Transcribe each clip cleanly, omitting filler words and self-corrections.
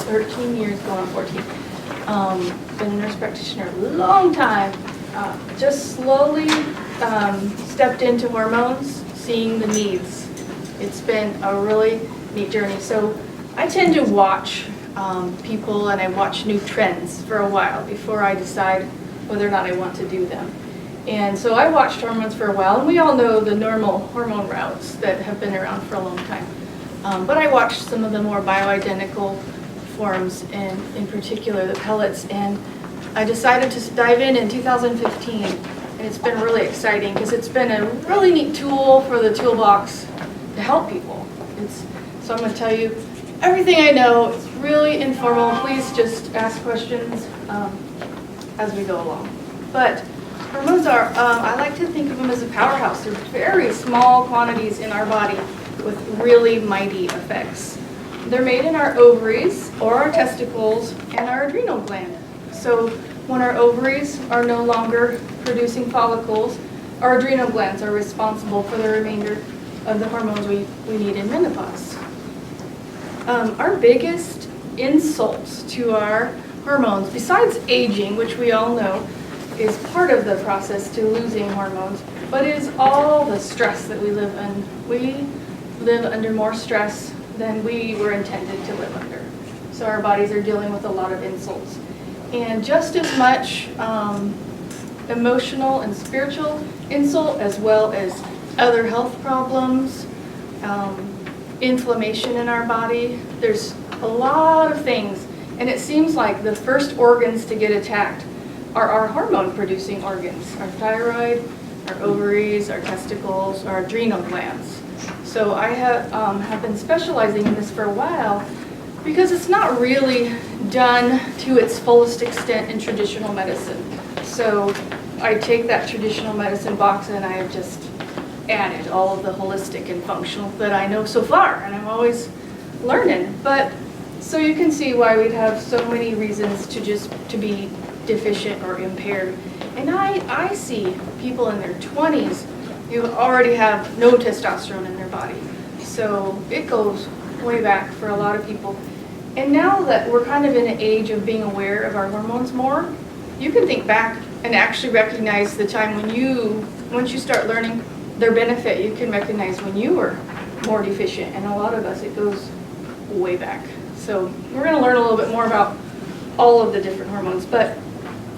13 years, going on 14. Been a nurse practitioner a long time. Just slowly stepped into hormones, seeing the needs. It's been a really neat journey. So I tend to watch people, and I watch new trends for a while before I decide whether or not I want to do them. And so I watched hormones for a while, and we all know the normal hormone routes that have been around for a long time. But I watched some of the more bioidentical forms, and in particular the pellets, and I decided to dive in 2015, and it's been really exciting because it's been a really neat tool for the toolbox to help people. So I'm going to tell you everything I know. It's really informal. Please just ask questions as we go along. But hormones are, I like to think of them as a powerhouse. They're very small quantities in our body with really mighty effects. They're made in our ovaries or our testicles and our adrenal gland. So when our ovaries are no longer producing follicles, our adrenal glands are responsible for the remainder of the hormones we need in menopause. Our biggest insults to our hormones, besides aging, which we all know is part of the process to losing hormones, but it is all the stress that we live in. We live under more stress than we were intended to live under. So our bodies are dealing with a lot of insults. And just as much emotional and spiritual insult, as well as other health problems, inflammation in our body. There's a lot of things, and it seems like the first organs to get attacked are our hormone-producing organs, our thyroid, our ovaries, our testicles, our adrenal glands. So I have been specializing in this for a while because it's not really done to its fullest extent in traditional medicine. So I take that traditional medicine box and I have just added all of the holistic and functional that I know so far, and I'm always learning. But so you can see why we'd have so many reasons to be deficient or impaired. And I see people in their 20s who already have no testosterone in their body. So it goes way back for a lot of people. And now that we're kind of in an age of being aware of our hormones more, you can think back and actually recognize the time when once you start learning their benefit, you can recognize when you were more deficient. And a lot of us, it goes way back. So we're going to learn a little bit more about all of the different hormones. But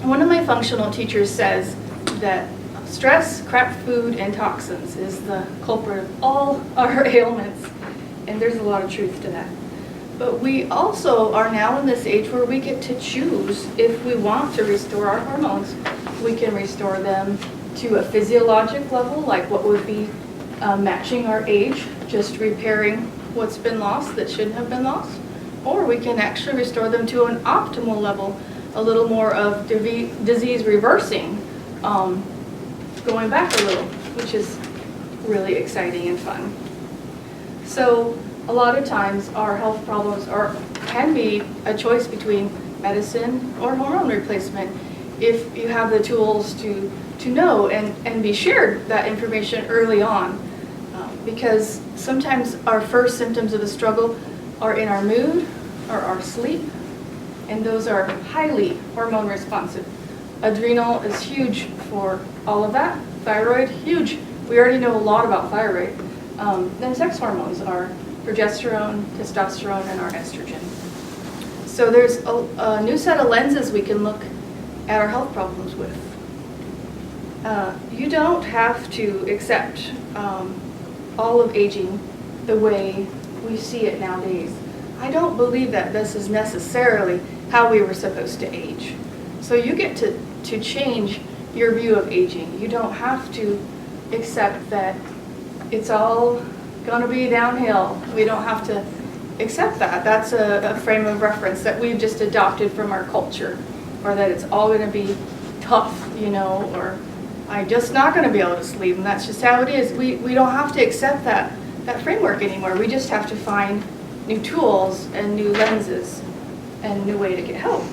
one of my functional teachers says that stress, crap food, and toxins is the culprit of all our ailments. And there's a lot of truth to that. But we also are now in this age where we get to choose if we want to restore our hormones. We can restore them to a physiologic level, like what would be matching our age, just repairing what's been lost that shouldn't have been lost. Or we can actually restore them to an optimal level, a little more of disease reversing, going back a little, which is really exciting and fun. So a lot of times our health problems can be a choice between medicine or hormone replacement if you have the tools to know and be shared that information early on. Because sometimes our first symptoms of a struggle are in our mood or our sleep, and those are highly hormone responsive. Adrenal is huge for all of that. Thyroid, huge. We already know a lot about thyroid. Then sex hormones are progesterone, testosterone, and our estrogen. So there's a new set of lenses we can look at our health problems with. You don't have to accept all of aging the way we see it nowadays. I don't believe that this is necessarily how we were supposed to age. So you get to change your view of aging. You don't have to accept that it's all going to be downhill. We don't have to accept that. That's a frame of reference that we've just adopted from our culture, or that it's all going to be tough, or I'm just not going to be able to sleep, and that's just how it is. We don't have to accept that framework anymore. We just have to find new tools and new lenses and a new way to get help.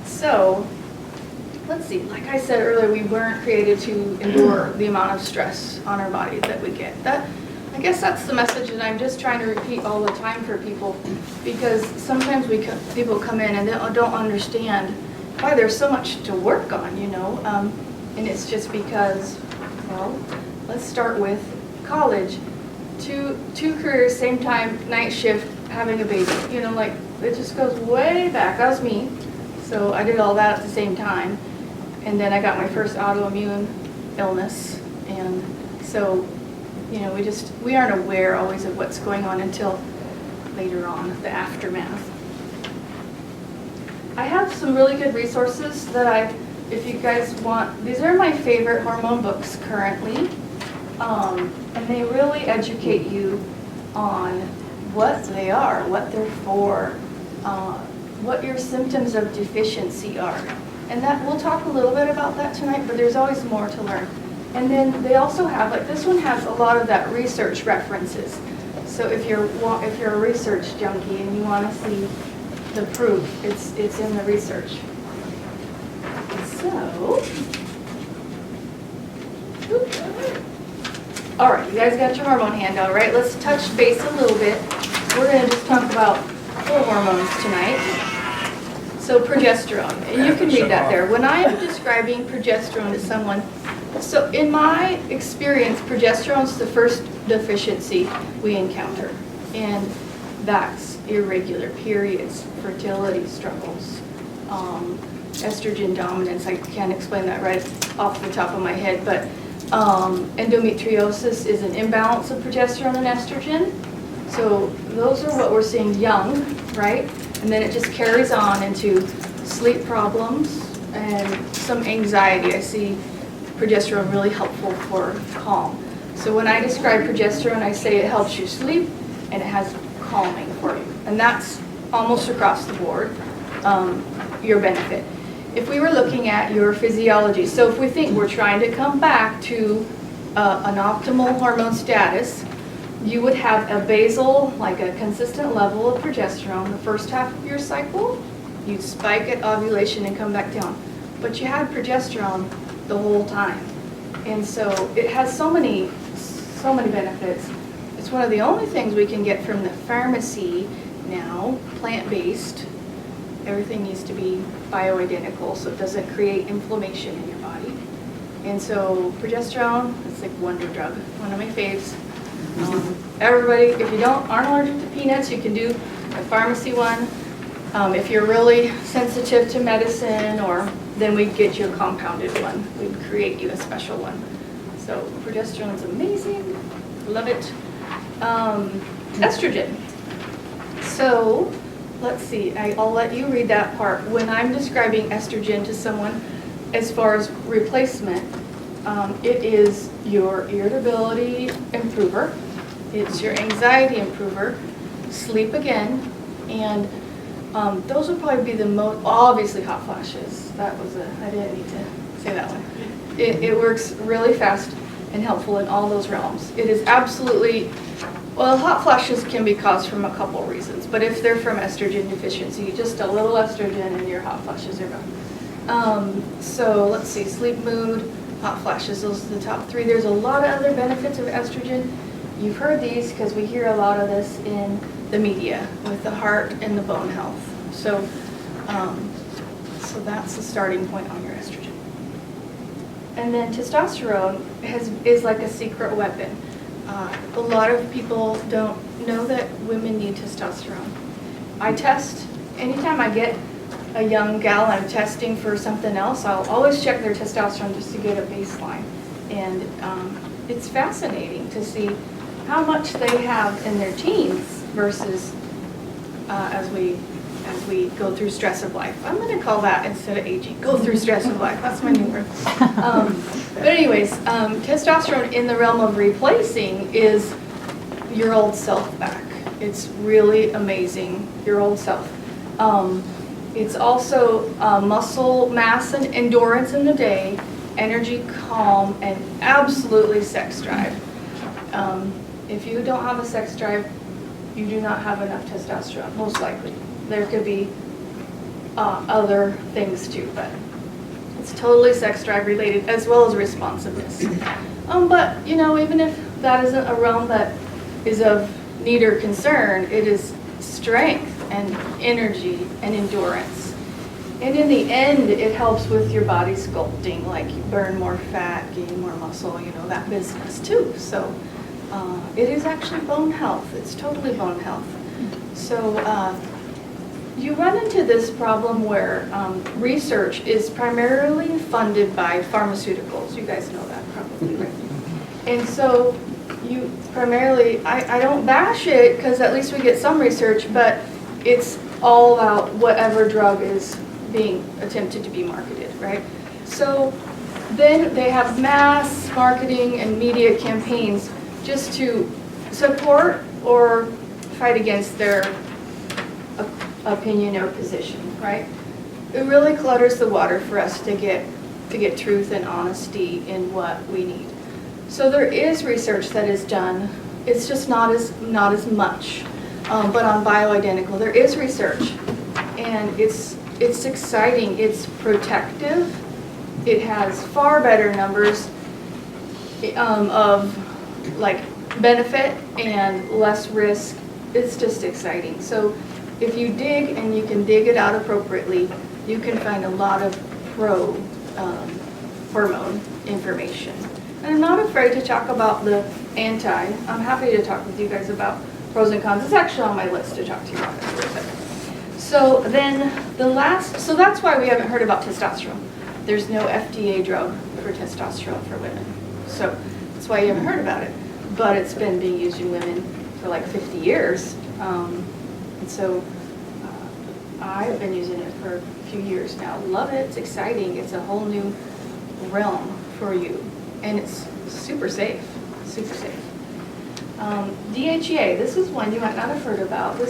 So let's see, like I said earlier, we weren't created to endure the amount of stress on our bodies that we get. That I I guess that's the message that I'm just trying to repeat all the time for people, because sometimes people come in and they don't understand why there's so much to work on, you know, and it's just because, well, let's start with college. Two careers, same time, night shift, having a baby, you know, like it just goes way back. That was me. So I did all that at the same time, and then I got my first autoimmune illness, and so, you know, we aren't aware always of what's going on until later on, the aftermath. I have some really good resources that if you guys want, these are my favorite hormone books currently, and they really educate you on what they are, what they're for, what your symptoms of deficiency are. And that we'll talk a little bit about that tonight, but there's always more to learn. And then they also have, like this one has a lot of that research references. So if you're a research junkie and you want to see the proof, it's in the research. So, all right, you guys got your hormone handout, right? Let's touch base a little bit. We're going to just talk about full hormones tonight. So progesterone, and you can read that there. When I am describing progesterone to someone, so in my experience, progesterone is the first deficiency we encounter, and that's irregular periods, fertility struggles, estrogen dominance. I can't explain that right off the top of my head, but endometriosis is an imbalance of progesterone and estrogen. So those are what we're seeing young, right? And then it just carries on into sleep problems and some anxiety. I see progesterone really helpful for calm. So when I describe progesterone, I say it helps you sleep and it has calming for you. And that's almost across the board, your benefit. If we were looking at your physiology, so if we think we're trying to come back to an optimal hormone status, you would have a basal, like a consistent level of progesterone the first half of your cycle. You'd spike at ovulation and come back down. But you had progesterone the whole time. And so it has so many benefits. It's one of the only things we can get from the pharmacy now, plant-based. Everything needs to be bioidentical so it doesn't create inflammation in your body. And so progesterone, it's like wonder drug, one of my faves. Everybody, if you aren't allergic to peanuts, you can do the pharmacy one. If you're really sensitive to medicine, then we'd get you a compounded one. We'd create you a special one. So progesterone's amazing, love it. Estrogen. So let's see, I'll let you read that part. When I'm describing estrogen to someone, as far as replacement, it is your irritability improver, it's your anxiety improver, sleep again, and those would probably be the most, obviously hot flashes. I didn't need to say that one. It works really fast and helpful in all those realms. It is absolutely, well, hot flashes can be caused from a couple reasons, but if they're from estrogen deficiency, just a little estrogen and your hot flashes are gone. So let's see, sleep, mood, hot flashes, those are the top three. There's a lot of other benefits of estrogen. You've heard these because we hear a lot of this in the media with the heart and the bone health. So, so that's the starting point on your estrogen. And then testosterone is like a secret weapon. A lot of people don't know that women need testosterone. I test, anytime I get a young gal I'm testing for something else, I'll always check their testosterone just to get a baseline. And it's fascinating to see how much they have in their teens versus as we go through stress of life. I'm going to call that, instead of aging, go through stress of life. That's my new word. But anyways, testosterone in the realm of replacing is your old self back. It's really amazing, your old self. It's also muscle mass and endurance in the day, energy, calm, and absolutely sex drive. If you don't have a sex drive, you do not have enough testosterone, most likely. There could be other things too, but it's totally sex drive related as well as responsiveness. But you know, even if that isn't a realm that is of need or concern, it is strength and energy and endurance. And in the end, it helps with your body sculpting, like you burn more fat, gain more muscle, you know, that business too. So it is actually bone health. It's totally bone health. So you run into this problem where research is primarily funded by pharmaceuticals. You guys know that probably, right? And so you primarily, I don't bash it because at least we get some research, but it's all about whatever drug is being attempted to be marketed, right? So then they have mass marketing and media campaigns just to support or fight against their opinion or position, right? It really clutters the water for us to get truth and honesty in what we need. So there is research that is done. It's just not as much, but on bioidentical there is research, and it's exciting. It's protective. It has far better numbers of like benefit and less risk. It's just exciting. So if you dig and you can dig it out appropriately, you can find a lot of pro hormone information. And I'm not afraid to talk about the anti. I'm happy to talk with you guys about pros and cons. It's actually on my list to talk to you about in a second. So then so that's why we haven't heard about testosterone. There's no FDA drug for testosterone for women. So that's why you haven't heard about it. But it's been being used in women for like 50 years. And so I've been using it for a few years now. Love it. It's exciting. It's a whole new realm for you. And it's super safe. Super safe. DHEA. This is one you might not have heard about.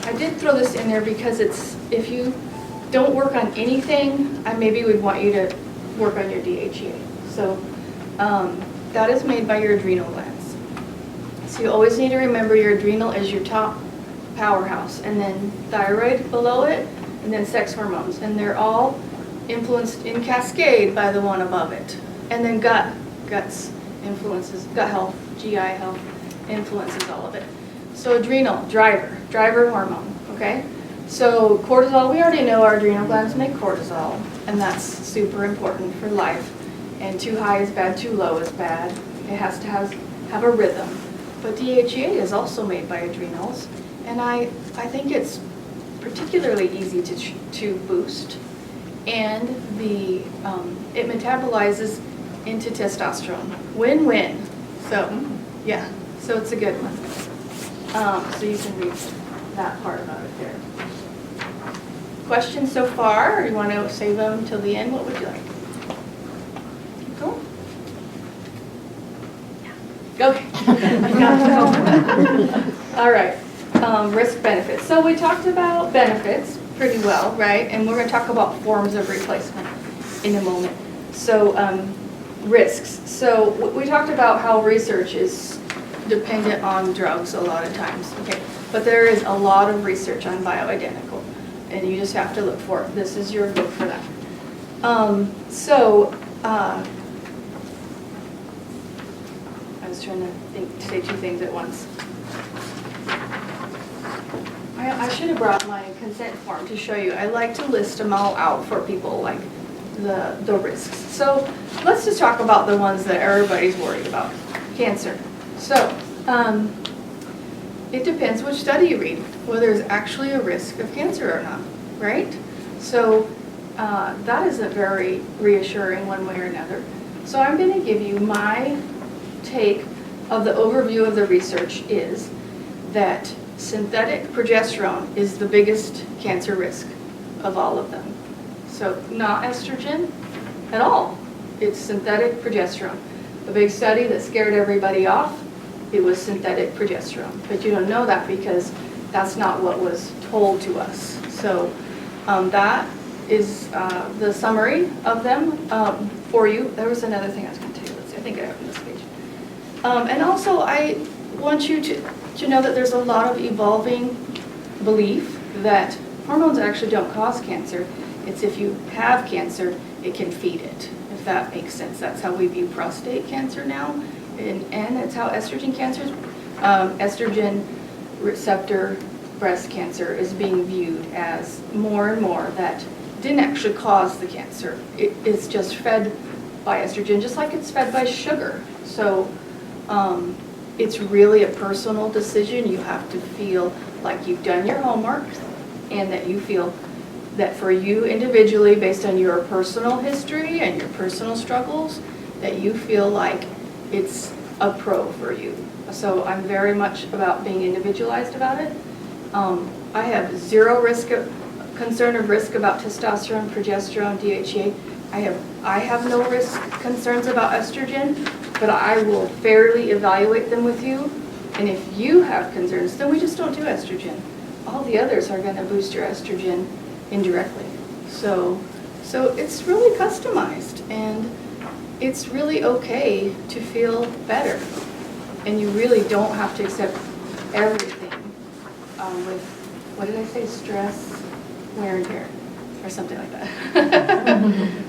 I did throw this in there because if you don't work on anything, I maybe would want you to work on your DHEA. So that is made by your adrenal glands. So you always need to remember your adrenal is your top powerhouse, and then thyroid below it, and then sex hormones. And they're all influenced in cascade by the one above it. And then guts influences, gut health, GI health influences all of it. So adrenal, driver hormone, okay? So cortisol, we already know our adrenal glands make cortisol, and that's super important for life. And too high is bad, too low is bad. It has to have a rhythm. But DHEA is also made by adrenals, and I think it's particularly easy to boost, and it metabolizes into testosterone. Win-win. So yeah, so it's a good one. So you can read that part about it there. Questions so far, or you want to save them till the end? What would you like? Cool. Yeah. Okay. All right. Risk benefits. So we talked about benefits pretty well, right? And we're going to talk about forms of replacement in a moment. So risks. So we talked about how research is dependent on drugs a lot of times. Okay, but there is a lot of research on bioidentical, and you just have to look for it. This is your book for that. I was trying to say two things at once. I should have brought my consent form to show you. I like to list them all out for people, like the risks. So let's just talk about the ones that everybody's worried about. Cancer. So it depends which study you read, whether there's actually a risk of cancer or not, right? So that isn't very reassuring one way or another. So I'm going to give you my take of the overview of the research is that synthetic progesterone is the biggest cancer risk of all of them. So not estrogen at all. It's synthetic progesterone. A big study that scared everybody off, it was synthetic progesterone. But you don't know that because that's not what was told to us. So that is the summary of them for you. There was another thing I was going to tell you. Let's see, I think I have it on this page. And also I want you to know that there's a lot of evolving belief that hormones actually don't cause cancer. It's if you have cancer, it can feed it, if that makes sense. That's how we view prostate cancer now, and it's how estrogen cancer is estrogen receptor breast cancer is being viewed as more and more that didn't actually cause the cancer. It's just fed by estrogen, just like it's fed by sugar. So it's really a personal decision. You have to feel like you've done your homework and that you feel that for you individually, based on your personal history and your personal struggles, that you feel like it's a pro for you. So I'm very much about being individualized about it. I have zero concern of risk about testosterone, progesterone, DHEA. I have no risk concerns about estrogen, but I will fairly evaluate them with you. And if you have concerns, then we just don't do estrogen. All the others are going to boost your estrogen indirectly. So it's really customized, and it's really okay to feel better. And you really don't have to accept everything with, what did I say, stress, wear and tear, or something like that.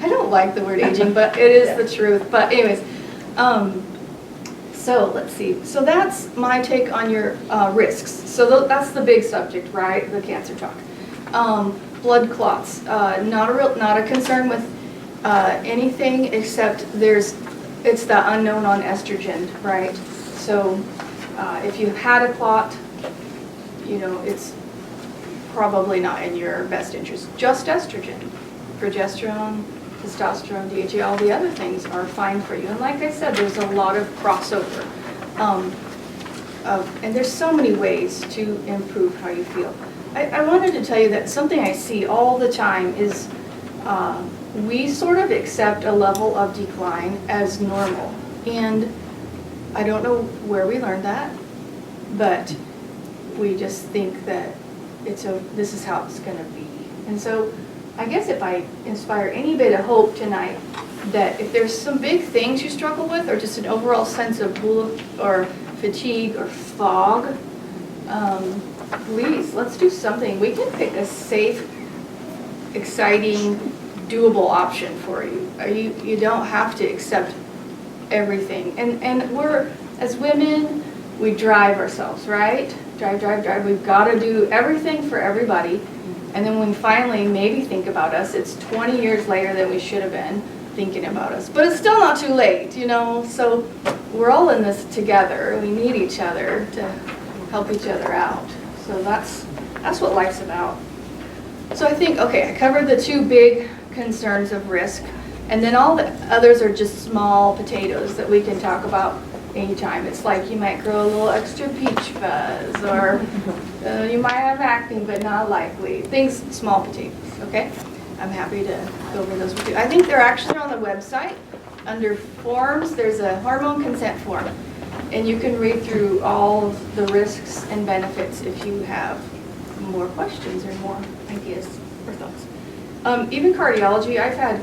I don't like the word aging, but it is the truth. But anyways, so let's see. So that's my take on your risks. So that's the big subject, right? The cancer talk. Blood clots, not a concern with anything except it's the unknown on estrogen, right? So if you've had a clot, it's probably not in your best interest. Just estrogen, progesterone, testosterone, DHEA, all the other things are fine for you. And like I said, there's a lot of crossover. And there's so many ways to improve how you feel. I wanted to tell you that something I see all the time is we sort of accept a level of decline as normal. And I don't know where we learned that, but we just think that this is how it's going to be. And so I guess if I inspire any bit of hope tonight, that if there's some big things you struggle with, or just an overall sense of or fatigue or fog, please, let's do something. We can pick a safe, exciting, doable option for you. You don't have to accept everything. And we're, as women, we drive ourselves, right? Drive. We've got to do everything for everybody. And then when we finally maybe think about us, it's 20 years later than we should have been thinking about us. But it's still not too late, So we're all in this together. We need each other to help each other out. So that's what life's about. So I think, okay, I covered the two big concerns of risk. And then all the others are just small potatoes that we can talk about anytime. It's like you might grow a little extra peach fuzz, or you might have acne, but not likely. Things, small potatoes, okay? I'm happy to go over those with you. I think they're actually on the website. Under forms, there's a hormone consent form. And you can read through all of the risks and benefits if you have more questions or more ideas or thoughts. Even cardiology, I've had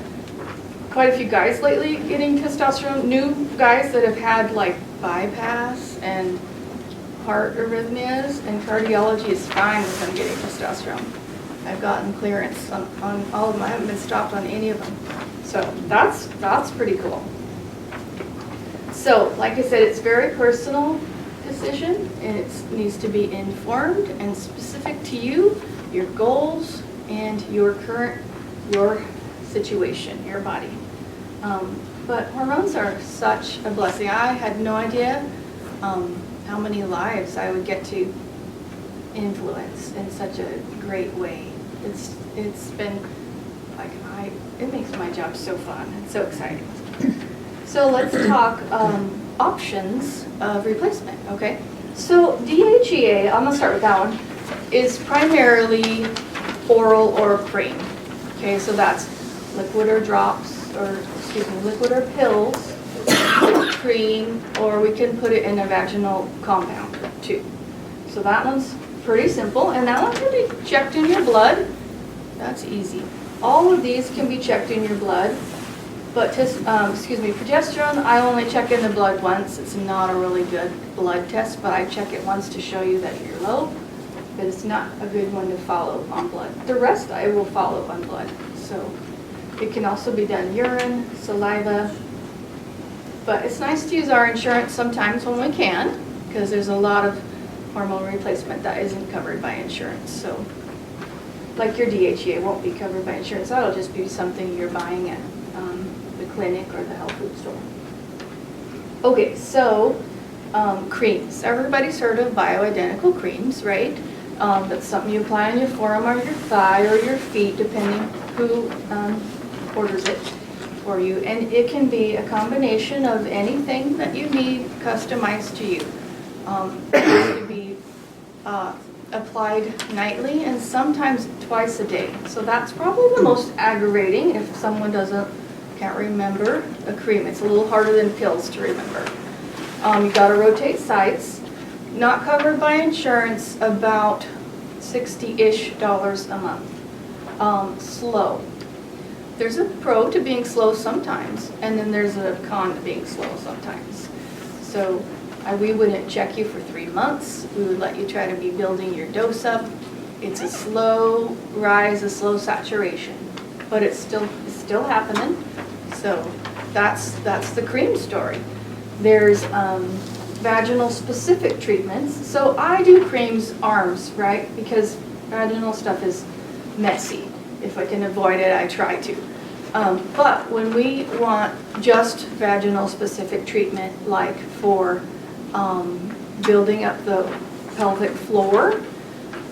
quite a few guys lately getting testosterone, new guys that have had like bypass and heart arrhythmias, and cardiology is fine with them getting testosterone. I've gotten clearance on all of them. I haven't been stopped on any of them. So that's pretty cool. So like I said, it's a very personal decision, and it needs to be informed and specific to you, your goals, and your situation, your body. But hormones are such a blessing. I had no idea how many lives I would get to influence in such a great way. It's been like it makes my job so fun. It's so exciting. So let's talk options of replacement. Okay. So DHEA, I'm gonna start with that one, is primarily oral or cream. Okay, so that's liquid or drops, or liquid or pills, cream, or we can put it in a vaginal compound too. So that one's pretty simple, and that one can be checked in your blood. That's easy. All of these can be checked in your blood, but progesterone, I only check in the blood once. It's not a really good blood test, but I check it once to show you that you're low, but it's not a good one to follow on blood. The rest I will follow on blood. So it can also be done urine, saliva, but it's nice to use our insurance sometimes when we can, because there's a lot of hormone replacement that isn't covered by insurance. So like your DHEA won't be covered by insurance. That'll just be something you're buying at the clinic or the health food store. Okay, so creams. Everybody's heard of bioidentical creams, right? That's something you apply on your forearm or your thigh or your feet, depending who orders it for you. And it can be a combination of anything that you need customized to you. It can be applied nightly and sometimes twice a day. So that's probably the most aggravating if someone can't remember a cream. It's a little harder than pills to remember. You gotta rotate sites. Not covered by insurance, about $60-ish a month. Slow. There's a pro to being slow sometimes, and then there's a con to being slow sometimes. So we wouldn't check you for 3 months. We would let you try to be building your dose up. It's a slow rise, a slow saturation, but it's still happening. So that's the cream story. There's vaginal specific treatments. So I do creams arms, right? Because vaginal stuff is messy. If I can avoid it, I try to. But when we want just vaginal specific treatment, like for building up the pelvic floor,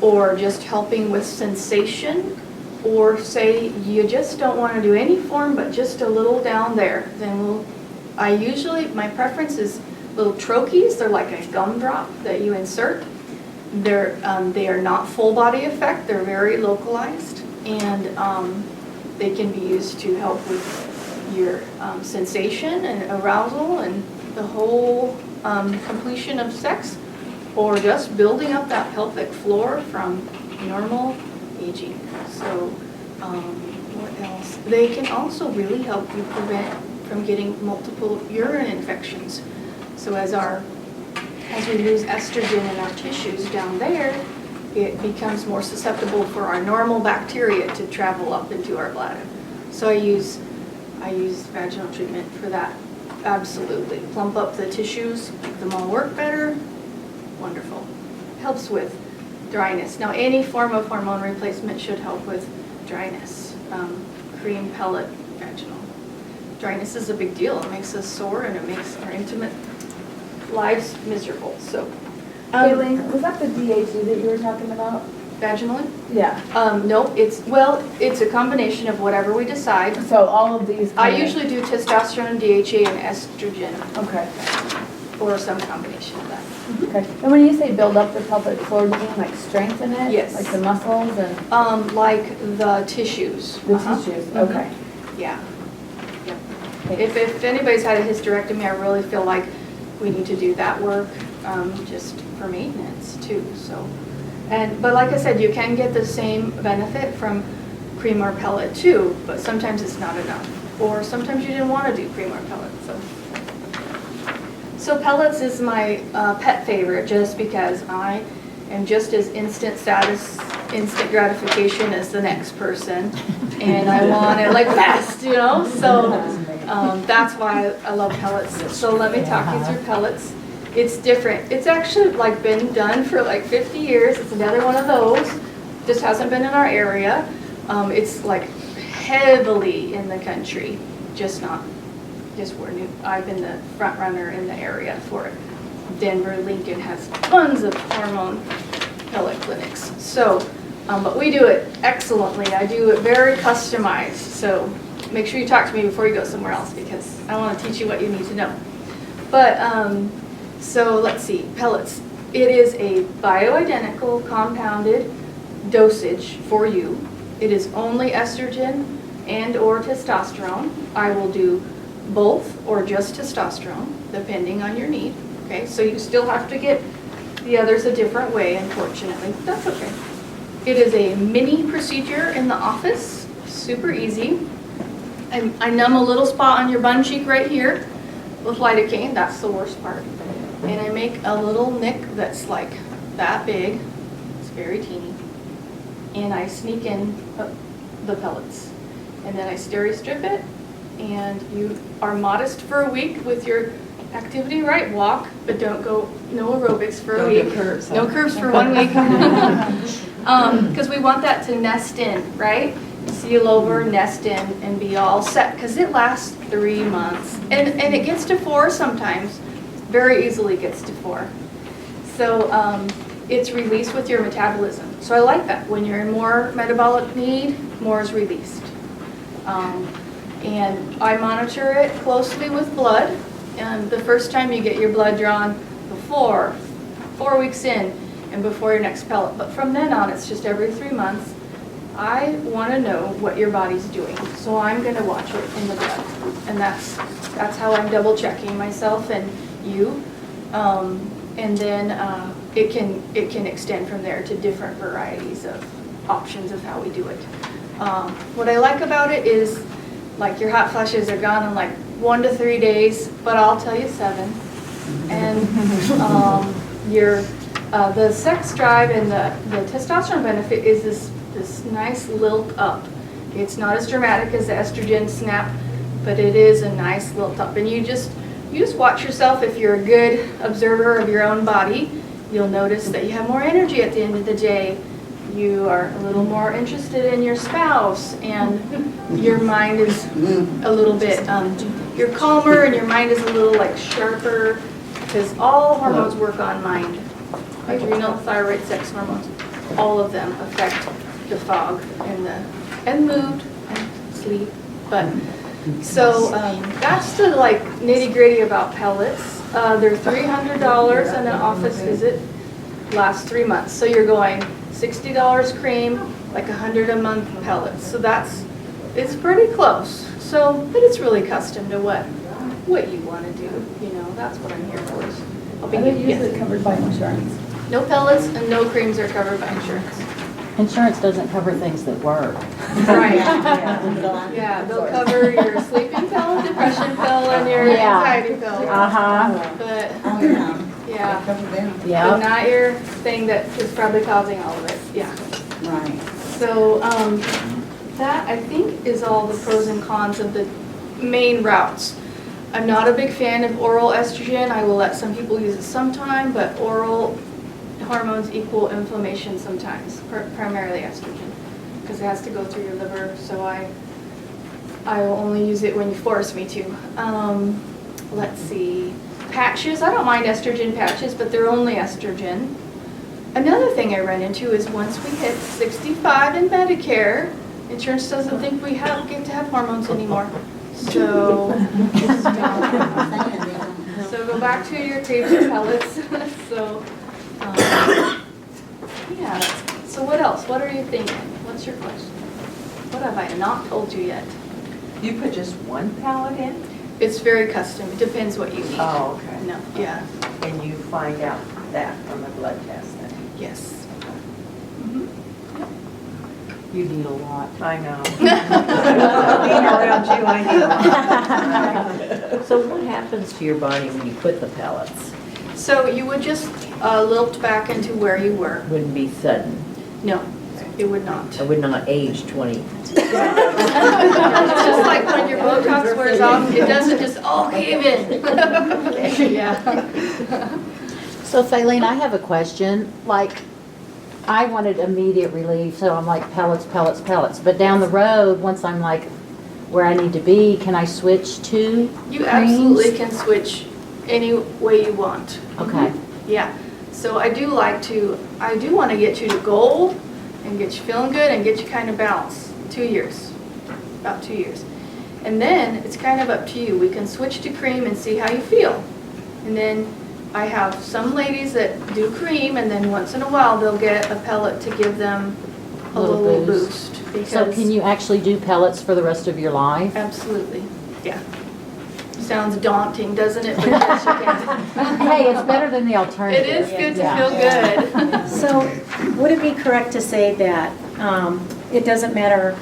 or just helping with sensation, or say you just don't want to do any form but just a little down there, then my preference is little trochees. They're like a gumdrop that you insert. They are not full body effect. They're very localized, and they can be used to help with your sensation and arousal and the whole completion of sex, or just building up that pelvic floor from normal aging. So what else? They can also really help you prevent from getting multiple urine infections. So as we lose estrogen in our tissues down there, it becomes more susceptible for our normal bacteria to travel up into our bladder. So I use vaginal treatment for that. Absolutely. Plump up the tissues, make them all work better. Wonderful. Helps with dryness. Now any form of hormone replacement should help with dryness. Cream, pellet, vaginal. Dryness is a big deal. It makes us sore and it makes our intimate lives miserable. So, Faylene, was that the DHE that you were talking about? Vaginally? Yeah. No, it's a combination of whatever we decide. So all of these. I usually do testosterone, DHA, and estrogen. Okay. Or some combination of that. Okay. And when you say build up the pelvic floor, do you mean like strengthen it? Yes. Like the muscles and? Like the tissues. The tissues. Okay. Yeah. If anybody's had a hysterectomy, I really feel like we need to do that work just for maintenance too. So, but like I said, you can get the same benefit from cream or pellet too, but sometimes it's not enough, or sometimes you didn't want to do cream or pellet. So pellets is my pet favorite, just because I am just as instant gratification as the next person, and I want it like fast, you know. So that's why I love pellets. So let me talk you through pellets. It's different. It's actually like been done for like 50 years. It's another one of those. Just hasn't been in our area. It's like heavily in the country, just we're new. I've been the front runner in the area for it. Denver, Lincoln has tons of hormone pellet clinics. So, but we do it excellently. I do it very customized. So make sure you talk to me before you go somewhere else, because I want to teach you what you need to know. But so let's see, pellets. It is a bioidentical compounded dosage for you. It is only estrogen and or testosterone. I will do both or just testosterone, depending on your need. Okay, so you still have to get the others a different way, unfortunately. That's okay. It is a mini procedure in the office, super easy. I numb a little spot on your bum cheek right here with lidocaine. That's the worst part. And I make a little nick that's like that big. It's very teeny. And I sneak in the pellets. And then I steri-strip it. And you are modest for a week with your activity, right? Walk, but don't go, no aerobics for a Don't week. do curves, huh? No curves for 1 week. Because we want that to nest in, right? Seal over, nest in, and be all set, because it lasts 3 months. And it gets to 4 sometimes, very easily gets to 4. So it's released with your metabolism. So I like that. When you're in more metabolic need, more is released. And I monitor it closely with blood. And the first time you get your blood drawn before, 4 weeks in, and before your next pellet. But from then on, it's just every 3 months. I want to know what your body's doing. So I'm going to watch it in the blood. And that's how I'm double checking myself and you. And then it can extend from there to different varieties of options of how we do it. What I like about it is, like, your hot flashes are gone in like 1 to 3 days, but I'll tell you 7. And the sex drive and the testosterone benefit is this nice lilt up. It's not as dramatic as the estrogen snap, but it is a nice lilt up. And you just watch yourself. If you're a good observer of your own body, you'll notice that you have more energy at the end of the day. You are a little more interested in your spouse, and your mind is a little bit, you're calmer, and your mind is a little like sharper, because all hormones work on mind. Adrenal, thyroid, sex hormones, all of them affect the fog and mood and sleep. But so that's the like nitty gritty about pellets. They're $300 and an office visit lasts 3 months. So you're going $60 cream, like $100 a month pellets. So it's pretty close. So, but it's really custom to what you want to do. You know, that's what I'm here for. Is helping Are they you. usually Yes. covered by insurance? No pellets and no creams are covered by insurance. Insurance doesn't cover things that work. Right. Yeah, they'll cover your sleeping pill, depression pill, and your Yeah. anxiety pill. Uh-huh. But, Oh, yeah. yeah, Cover them. but Yep. not your thing that is probably causing all of it, yeah. Right. So, that I think is all the pros and cons of the main routes. I'm not a big fan of oral estrogen. I will let some people use it sometime, but oral hormones equal inflammation sometimes, primarily estrogen, because it has to go through your liver. So I will only use it when you force me to. Let's see, patches. I don't mind estrogen patches, but they're only estrogen. Another thing I run into is once we hit 65 in Medicare, insurance doesn't think we get to have hormones anymore. So, so go back to your creams and pellets. So, yeah. So what else? What are you thinking? What's your question? What have I not told you yet? You put just one pallet in? It's very custom. It depends what you need. Oh, okay. No, yeah, And you find out that from a blood test then? yes. You need a lot. I know. Being around you, I know. So what happens to your body when you put the pellets? So you would just lilt back into where you were. Wouldn't be sudden. No, it would not. I would not age 20. It's just like when your Botox wears off, it doesn't just all cave in. Yeah. So Faylene, I have a question. Like, I wanted immediate relief, so I'm like pellets, pellets, pellets. But down the road, once I'm like where I need to be, can I switch to You creams? absolutely can switch any way you want. Okay. Yeah. So I do want to get you to goal and get you feeling good and get you kind of balanced. 2 years, about 2 years. And then it's kind of up to you. We can switch to cream and see how you feel. And then I have some ladies that do cream, and then once in a while they'll get a pellet to give them a little boost. So can you actually do pellets for the rest of your life? Absolutely, yeah. Sounds daunting, doesn't it? But yes, you can. Hey, it's better than the alternative. It is good to Yeah. feel good. So would it be correct to say that it doesn't matter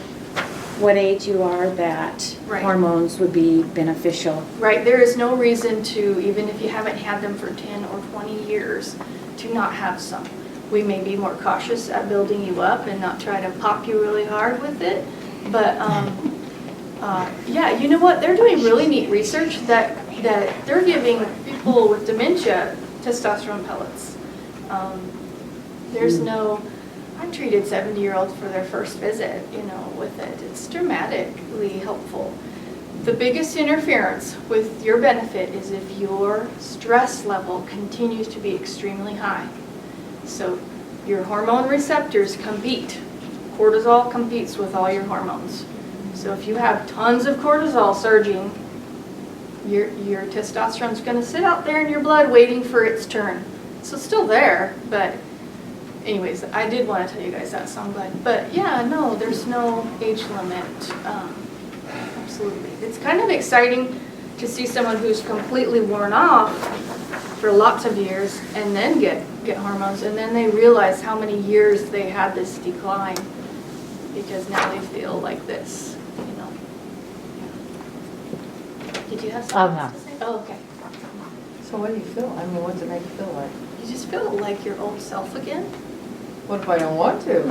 what age you are, that Right. hormones would be beneficial? Right, there is no reason to, even if you haven't had them for 10 or 20 years, to not have some. We may be more cautious at building you up and not try to pop you really hard with it. But yeah, you know what? They're doing really neat research that they're giving pull with dementia, testosterone pellets. There's no, I've treated 70-year-olds for their first visit, with it. It's dramatically helpful. The biggest interference with your benefit is if your stress level continues to be extremely high. So your hormone receptors compete. Cortisol competes with all your hormones. So if you have tons of cortisol surging, your testosterone's going to sit out there in your blood waiting for its turn. So it's still there, but anyways, I did want to tell you guys that, so I'm glad. But yeah, no, there's no age limit. Absolutely. It's kind of exciting to see someone who's completely worn off for lots of years and then get hormones, and then they realize how many years they had this decline because now they feel like this, Did you have something else to say? Oh, okay. So what do you feel? I mean, what's it make you feel like? You just feel like your old self again? What if I don't want to?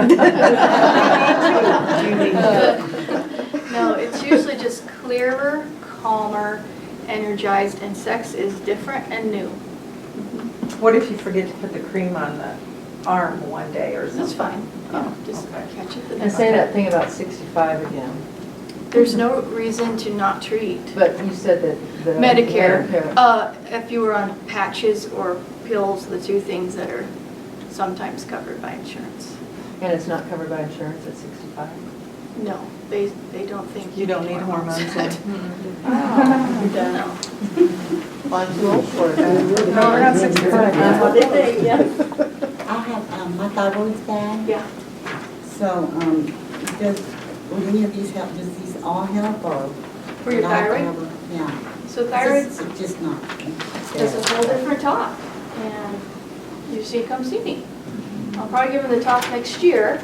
No, it's usually just clearer, calmer, energized, and sex is different and new. What if you forget to put the cream on the arm one day or something? That's fine. Oh, Just okay. catch it the And next say day. that thing about 65 again. There's no reason to not treat. But you said that the Medicare, if you were on patches or pills, the two things that are sometimes covered by insurance. And it's not covered by insurance at 65? No, they don't think. You don't need hormones then? No. Well, I'm too old for it. No, we're not 65 yet. What did they, yeah. I have, my thyroid's bad, Yeah. so, would any of these help, does these all help, or? For your do I have to thyroid? have a- Yeah. So thyroid It's just not. is a whole different talk, and you should come see me. I'll probably give the talk next year,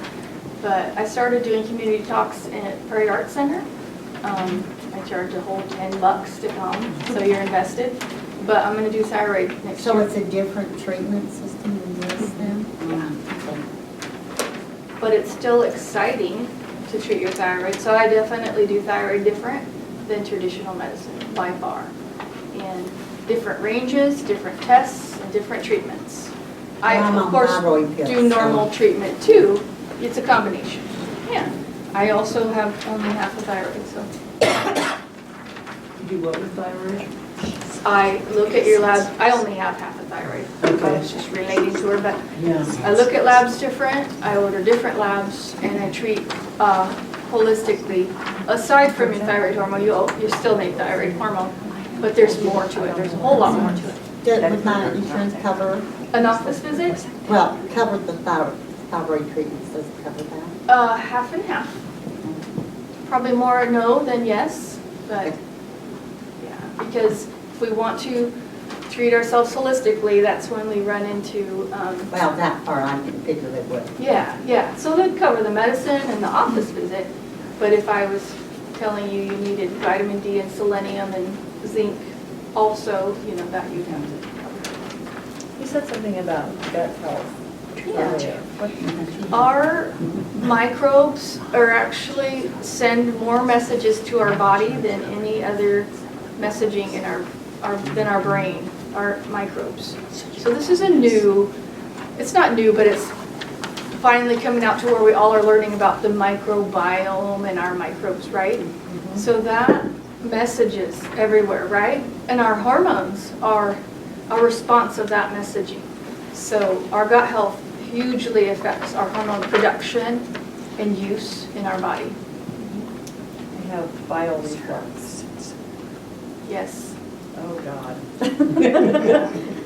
but I started doing community talks at Prairie Arts Center. I charge a whole $10 to come, so you're invested. But I'm going to do thyroid next So year. it's a different treatment system than this then? Okay. But it's still exciting to treat your thyroid. So I definitely do thyroid different than traditional medicine by far. And different ranges, different tests, and different treatments. I, Well, I'm of on course, thyroid pills, do normal so- treatment too. It's a combination. Yeah. I also have only half a thyroid, so. You do what with thyroid? I look at your labs. I only have half a thyroid. I Okay. was just relating to her, but Yeah. I look at labs different, I order different labs, and I treat holistically. Aside from your thyroid hormone, you still need thyroid hormone, but there's more to it. There's a whole lot more to it. Would my insurance cover, An office visit, well, cover the thyroid treatments, does it cover that? half and half. Probably more no than yes, but yeah, because if we want to treat ourselves holistically, that's when we run into Well, that part I didn't figure they would. yeah. So they'd cover the medicine and the office visit, but if I was telling you needed vitamin D and selenium and zinc also, that you'd have to cover. You said something about gut health Yeah. earlier. What- Our microbes actually send more messages to our body than any other messaging in than our brain, our microbes. So this is it's not new, but it's finally coming out to where we all are learning about the microbiome and our microbes, right? So that messages everywhere, right? And our hormones are a response of that messaging. So our gut health hugely affects our hormone production and use in our body. I have bile reflux. Yes. Oh, God.